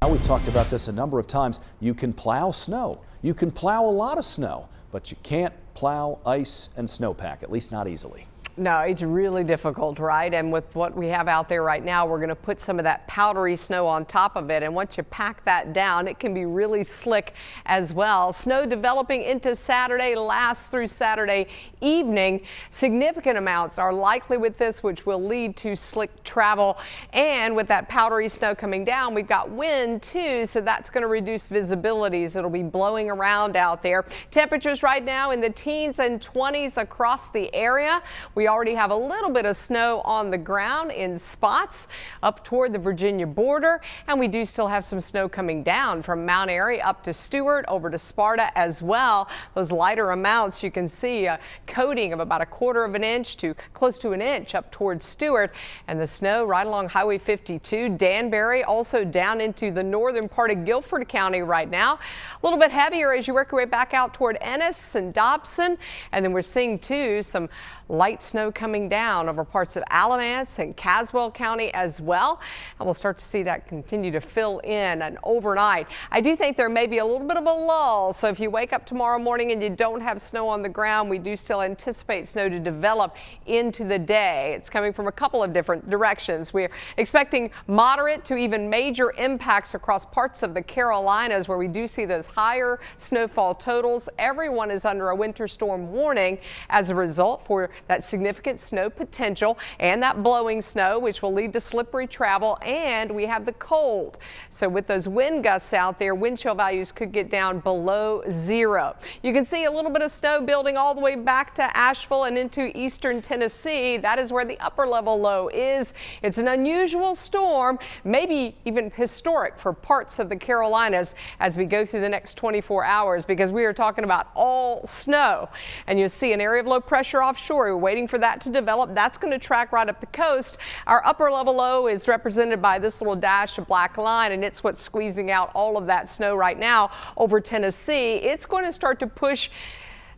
We've talked about this a number of times. You can plow snow. You can plow a lot of snow, but you can't plow ice and snowpack, at least not easily. No, it's really difficult, right? And with what we have out there right now, we're going to put some of that powdery snow on top of it. And once you pack that down, it can be really slick as well. Snow developing into Saturday, lasts through Saturday evening. Significant amounts are likely with this, which will lead to slick travel. And with that powdery snow coming down, we've got wind too, so that's going to reduce visibilities. It'll be blowing around out there. Temperatures right now in the teens and 20s across the area. We already have a little bit of snow on the ground in spots up toward the Virginia border, and we do still have some snow coming down from Mount Airy up to Stuart, over to Sparta as well. Those lighter amounts, you can see a coating of about 1/4 of an inch to close to an inch up towards Stuart, and the snow right along Highway 52, Danbury, also down into the northern part of Guilford County right now. A little bit heavier as you work your way back out toward Ennis and Dobson, and then we're seeing too some light snow coming down over parts of Alamance and Caswell County as well. And we'll start to see that continue to fill in and overnight. I do think there may be a little bit of a lull. So if you wake up tomorrow morning and you don't have snow on the ground, we do still anticipate snow to develop into the day. It's coming from a couple of different directions. We're expecting moderate to even major impacts across parts of the Carolinas, where we do see those higher snowfall totals. Everyone is under a winter storm warning as a result for that significant snow potential and that blowing snow, which will lead to slippery travel, and we have the cold. So with those wind gusts out there, wind chill values could get down below 0. You can see a little bit of snow building all the way back to Asheville and into eastern Tennessee. That is where the upper level low is. It's an unusual storm, maybe even historic for parts of the Carolinas as we go through the next 24 hours, because we are talking about all snow. And you'll see an area of low pressure offshore. We're waiting for that to develop. That's going to track right up the coast. Our upper level low is represented by this little dash of black line, and it's what's squeezing out all of that snow right now over Tennessee. It's going to start to push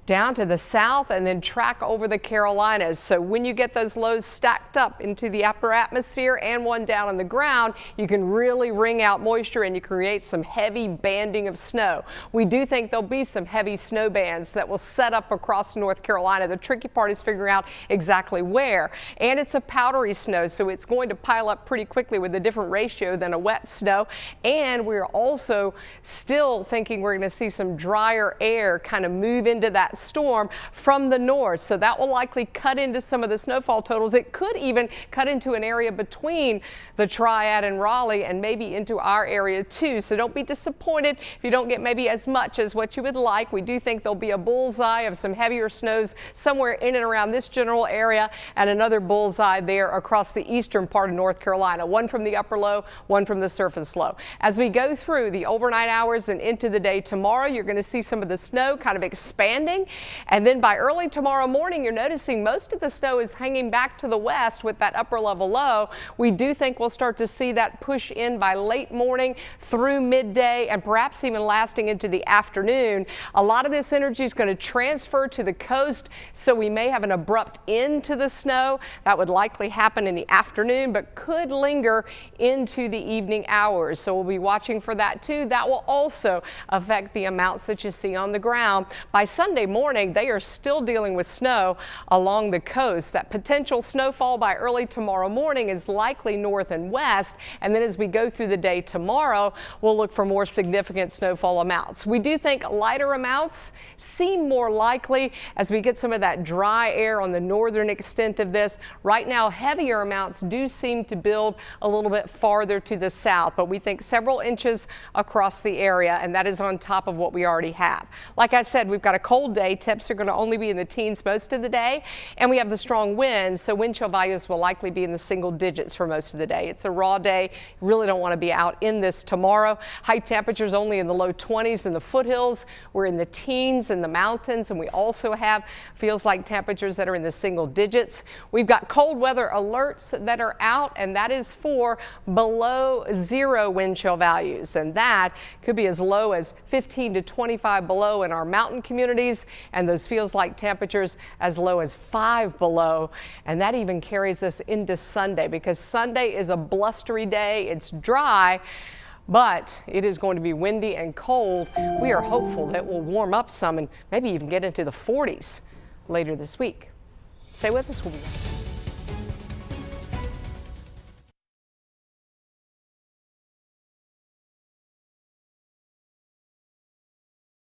down to the south and then track over the Carolinas. So when you get those lows stacked up into the upper atmosphere and one down on the ground, you can really wring out moisture and you create some heavy banding of snow. We do think there'll be some heavy snow bands that will set up across North Carolina. The tricky part is figuring out exactly where. And it's a powdery snow, so it's going to pile up pretty quickly with a different ratio than a wet snow. And we're also still thinking we're going to see some drier air kind of move into that storm from the north, so that will likely cut into some of the snowfall totals. It could even cut into an area between the Triad and Raleigh and maybe into our area too. So don't be disappointed if you don't get maybe as much as what you would like. We do think there'll be a bullseye of some heavier snows somewhere in and around this general area, and another bullseye there across the eastern part of North Carolina. One from the upper low, one from the surface low. As we go through the overnight hours and into the day tomorrow, you're going to see some of the snow kind of expanding. And then by early tomorrow morning, you're noticing most of the snow is hanging back to the west with that upper level low. We do think we'll start to see that push in by late morning through midday and perhaps even lasting into the afternoon. A lot of this energy is going to transfer to the coast, so we may have an abrupt end to the snow. That would likely happen in the afternoon, but could linger into the evening hours. So we'll be watching for that too. That will also affect the amounts that you see on the ground. By Sunday morning, they are still dealing with snow along the coast. That potential snowfall by early tomorrow morning is likely north and west, and then as we go through the day tomorrow, we'll look for more significant snowfall amounts. We do think lighter amounts seem more likely as we get some of that dry air on the northern extent of this. Right now, heavier amounts do seem to build a little bit farther to the south, but we think several inches across the area, and that is on top of what we already have. Like I said, we've got a cold day. Temps are going to only be in the teens most of the day, and we have the strong winds, so wind chill values will likely be in the single digits for most of the day. It's a raw day. You really don't want to be out in this tomorrow. High temperatures only in the low 20s in the foothills. We're in the teens in the mountains, and we also have feels like temperatures that are in the single digits. We've got cold weather alerts that are out, and that is for below 0 wind chill values, and that could be as low as 15 to 25 below in our mountain communities, and those feels like temperatures as low as 5 below. And that even carries us into Sunday, because Sunday is a blustery day. It's dry, but it is going to be windy and cold. We are hopeful that we'll warm up some and maybe even get into the 40s later this week. Stay with us. We'll be right back.